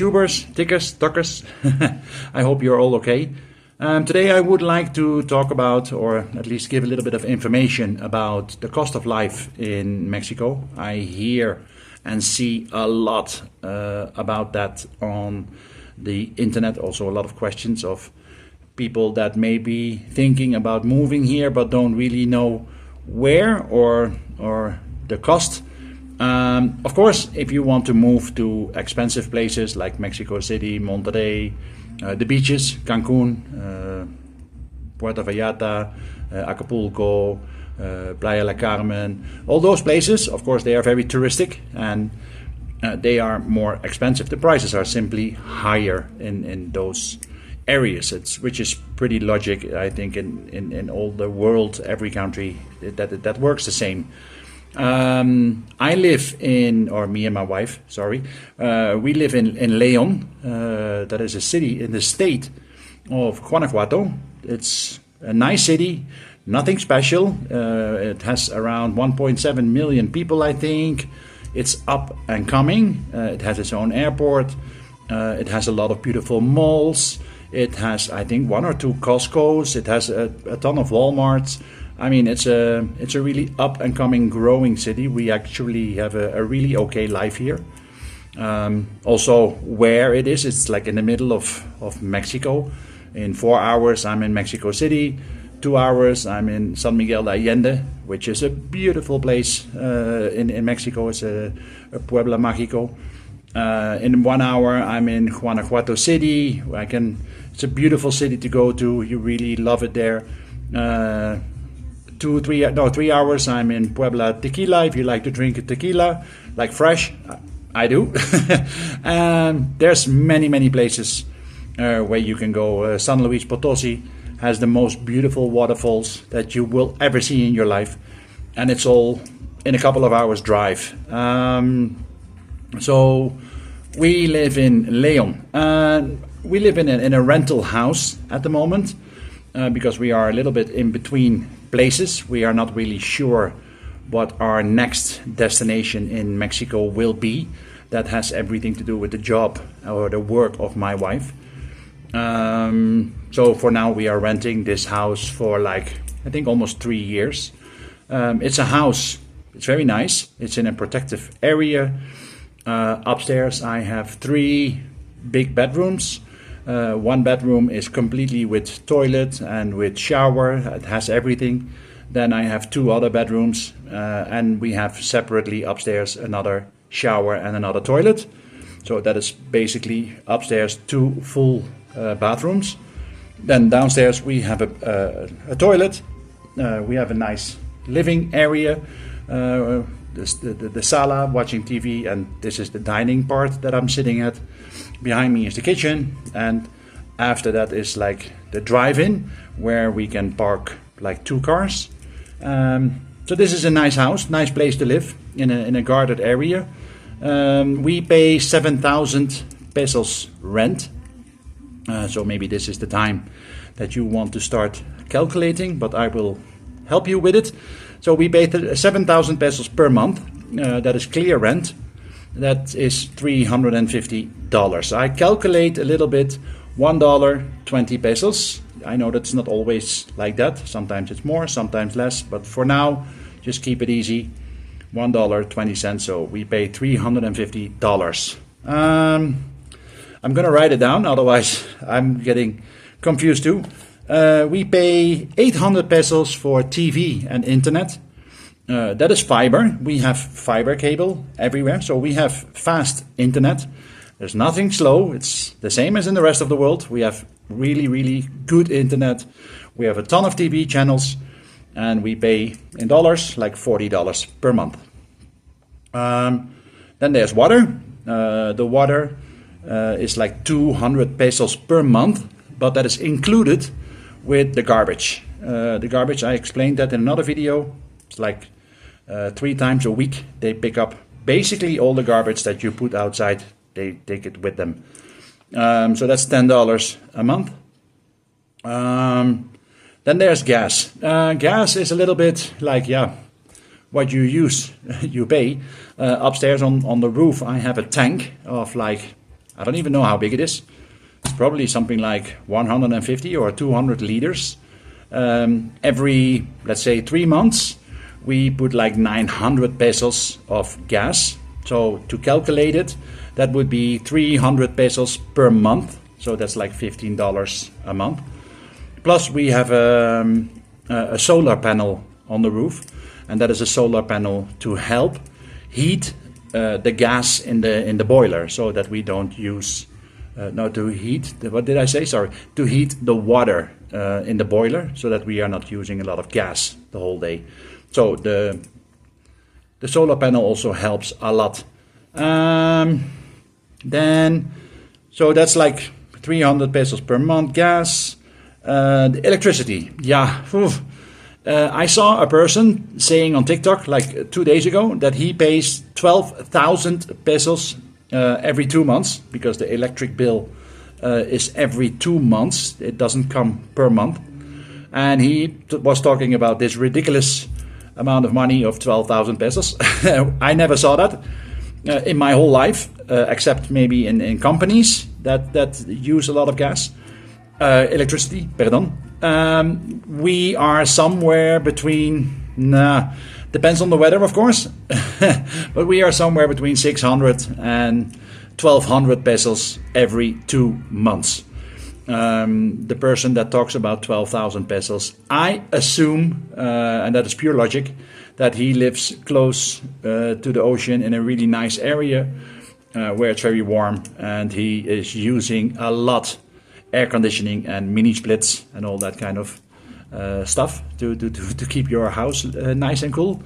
tubers, tickers, tuckers. I hope you're all okay. Today I would like to talk about, or at least give a little bit of information about the cost of life in Mexico. I hear and see a lot about that on the internet. Also a lot of questions of people that may be thinking about moving here but don't really know where or the cost. Of course, if you want to move to expensive places like Mexico City, Monterrey, the beaches, Cancun, Puerto Vallarta, Acapulco, Playa del Carmen, all those places, of course, they are very touristic and they are more expensive. The prices are simply higher in those areas, which is pretty logic, I think, in all the world, every country, that works the same. I live in, or me and my wife, sorry, we live in León. That is a city in the state of Guanajuato. It's a nice city, nothing special. It has around 1.7 million people, I think. It's up and coming. It has its own airport. It has a lot of beautiful malls. It has, I think, 1 or 2 Costco's. It has a ton of Walmarts. I mean, it's a really up and coming, growing city. We actually have a really okay life here. Also, where it is, it's like in the middle of Mexico. In 4 hours, I'm in Mexico City. 2 hours, I'm in San Miguel de Allende, which is a beautiful place in Mexico. It's a Puebla Mágico. In 1 hour, I'm in Guanajuato City. It's a beautiful city to go to. You really love it there. 3 hours, I'm in Puebla Tequila. If you like to drink a tequila, like fresh, I do. And there's many places where you can go. San Luis Potosí has the most beautiful waterfalls that you will ever see in your life, and it's all in a couple of hours drive. So we live in León. We live in a rental house at the moment because we are a little bit in between places. We are not really sure what our next destination in Mexico will be. That has everything to do with the job or the work of my wife. So for now we are renting this house for I think almost 3 years. It's a house, it's very nice. It's in a protective area. Upstairs I have 3 big bedrooms. 1 bedroom is completely with toilet and with shower. It has everything. Then I have 2 other bedrooms and we have separately upstairs another shower and another toilet. So that is basically upstairs 2 full bathrooms. Then downstairs we have a toilet. We have a nice living area. The sala, watching TV, and this is the dining part that I'm sitting at. Behind me is the kitchen, and after that is the drive-in where we can park 2 cars. So this is a nice house, nice place to live in a guarded area. We pay 7,000 pesos rent. So maybe this is the time that you want to start calculating, but I will help you with it. So we pay 7,000 pesos per month. That is clear rent. That is $350. I calculate a little bit, $1, 20 pesos. I know that's not always like that. Sometimes it's more, sometimes less. But for now, just keep it easy. $1, 20 cents. So we pay $350. I'm going to write it down, otherwise I'm getting confused too. We pay 800 pesos for TV and internet. That is fiber. We have fiber cable everywhere, so we have fast internet. There's nothing slow. It's the same as in the rest of the world. We have really good internet. We have a ton of TV channels, and we pay in dollars $40 per month. Then there's water. The water is 200 pesos per month, but that is included with the garbage. The garbage, I explained that in another video. It's 3 times a week they pick up basically all the garbage that you put outside. They take it with them. So that's $10 a month. Then there's gas. Gas is a little bit what you use, you pay. Upstairs on the roof I have a tank of I don't even know how big it is. It's probably something like 150 or 200 liters. Every, let's say, 3 months, we put like 900 pesos of gas. So to calculate it, that would be 300 pesos per month. So that's like $15 a month. Plus we have a solar panel on the roof, and that is a solar panel to help heat the gas in the boiler, so that we don't use to heat. What did I say? Sorry, to heat the water in the boiler, so that we are not using a lot of gas the whole day. So the solar panel also helps a lot. Then, so that's like 300 pesos per month gas. The electricity, yeah. I saw a person saying on TikTok like 2 days ago that he pays 12,000 pesos every 2 months, because the electric bill is every 2 months. It doesn't come per month. And he was talking about this ridiculous amount of money of 12,000 pesos. I never saw that in my whole life, except maybe in companies that use a lot of gas. Electricity, pardon. We are somewhere between, depends on the weather, of course, but we are somewhere between 600 and 1,200 pesos every 2 months. The person that talks about 12,000 pesos, I assume, and that is pure logic, that he lives close to the ocean in a really nice area where it's very warm, and he is using a lot air conditioning and mini splits and all that kind of stuff to keep your house nice and cool.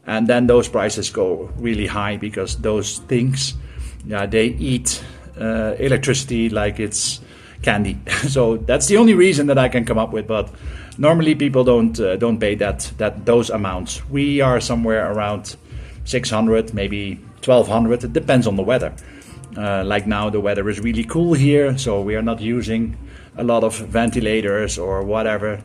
And then those prices go really high, because those things, they eat electricity like it's candy. So that's the only reason that I can come up with. But normally people don't pay those amounts. We are somewhere around 600, maybe 1,200. It depends on the weather. Like now the weather is really cool here, so we are not using a lot of ventilators or whatever.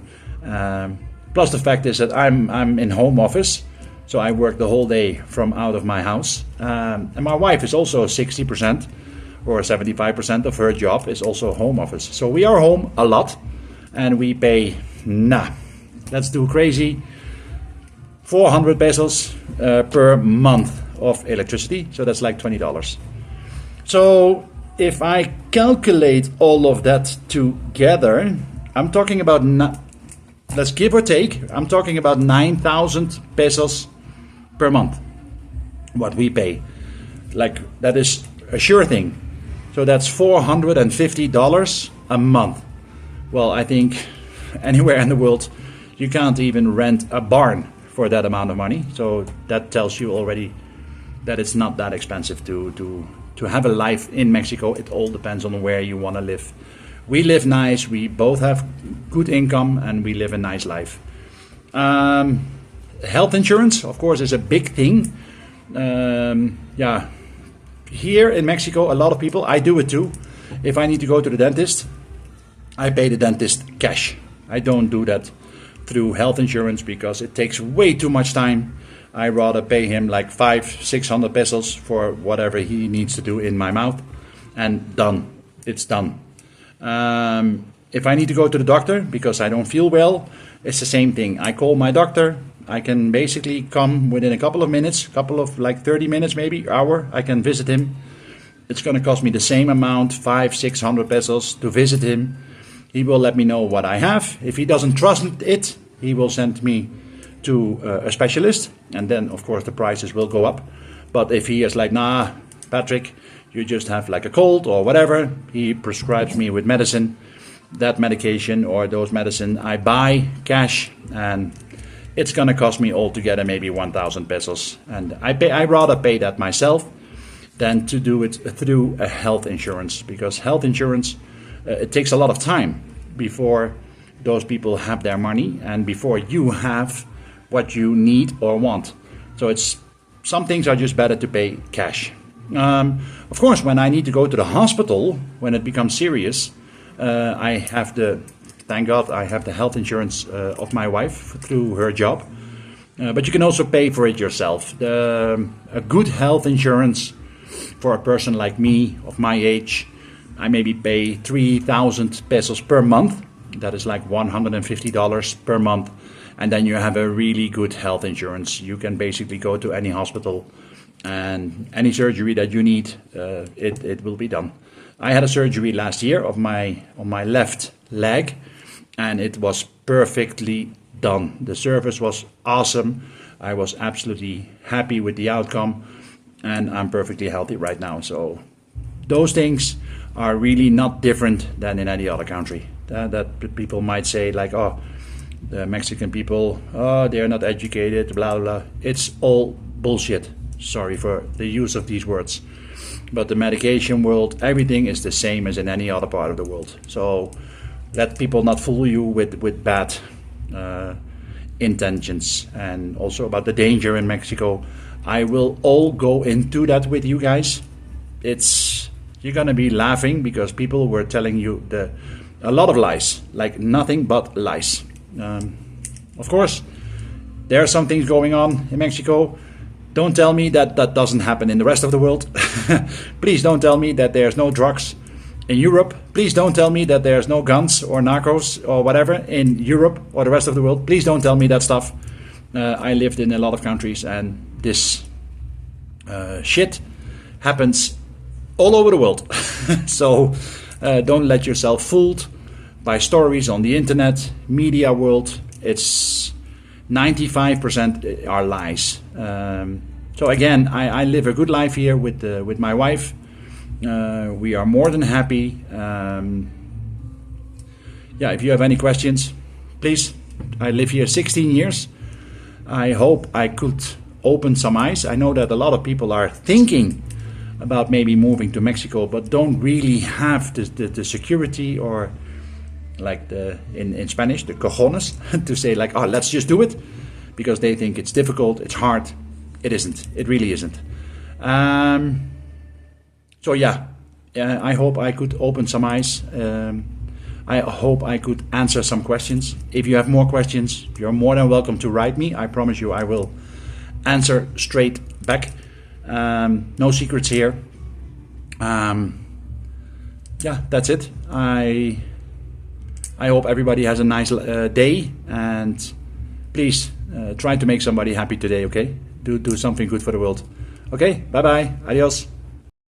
Plus the fact is that I'm in home office, so I work the whole day from out of my house. And my wife is also 60% or 75% of her job is also home office. So we are home a lot, and we pay, let's do crazy, 400 pesos per month of electricity. So that's like $20. So if I calculate all of that together, I'm talking about, let's give or take, I'm talking about 9,000 pesos per month, what we pay. Like, that is a sure thing. So that's $450 a month. Well, I think anywhere in the world, you can't even rent a barn for that amount of money. So that tells you already that it's not that expensive to have a life in Mexico. It all depends on where you want to live. We live nice, we both have good income, and we live a nice life. Health insurance, of course, is a big thing. Here in Mexico, a lot of people, I do it too. If I need to go to the dentist, I pay the dentist cash. I don't do that through health insurance because it takes way too much time. I rather pay him like 500-600 pesos for whatever he needs to do in my mouth, and done. It's done. If I need to go to the doctor because I don't feel well, it's the same thing. I call my doctor. I can basically come within a couple of minutes, like 30 minutes, maybe hour. I can visit him. It's going to cost me the same amount, 500-600 pesos to visit him. He will let me know what I have. If he doesn't trust it, he will send me to a specialist, and then of course the prices will go up. But if he is like, nah, Patrick, you just have like a cold or whatever, he prescribes me with medicine. That medication or those medicine I buy cash, and it's gonna cost me altogether maybe 1,000 pesos. And I rather pay that myself than to do it through a health insurance, because health insurance, it takes a lot of time before those people have their money and before you have what you need or want. So it's, some things are just better to pay cash. Of course, when I need to go to the hospital, when it becomes serious, I have thank God, I have the health insurance of my wife through her job. But you can also pay for it yourself. A good health insurance for a person like me, of my age, I maybe pay 3,000 pesos per month. That is like $150 per month. And then you have a really good health insurance. You can basically go to any hospital and any surgery that you need, it will be done. I had a surgery last year on my left leg, and it was perfectly done. The service was awesome. I was absolutely happy with the outcome, and I'm perfectly healthy right now. So those things are really not different than in any other country. That people might say like, oh, the Mexican people, oh, they are not educated, blah, blah. It's all bullshit. Sorry for the use of these words. But the medication world, everything is the same as in any other part of the world. So let people not fool you with bad intentions, and also about the danger in Mexico. I will all go into that with you guys. You're gonna be laughing because people were telling you a lot of lies, like nothing but lies. Of course, there are some things going on in Mexico. Don't tell me that that doesn't happen in the rest of the world. Please don't tell me that there's no drugs in Europe. Please don't tell me that there's no guns or narcos or whatever in Europe or the rest of the world. Please don't tell me that stuff. I lived in a lot of countries, and this shit happens all over the world. So don't let yourself fooled by stories on the internet, media world. It's 95% are lies. So again, I live a good life here with my wife. We are more than happy. If you have any questions, please. I live here 16 years. I hope I could open some eyes. I know that a lot of people are thinking about maybe moving to Mexico, but don't really have the security, or like in Spanish, the cojones, to say like, oh, let's just do it, because they think it's difficult, it's hard. It isn't. It really isn't. I hope I could open some eyes. I hope I could answer some questions. If you have more questions, you're more than welcome to write me. I promise you I will answer straight back. No secrets here. That's it. I hope everybody has a nice day, and please try to make somebody happy today, okay? Do something good for the world. Okay, bye-bye. Adios.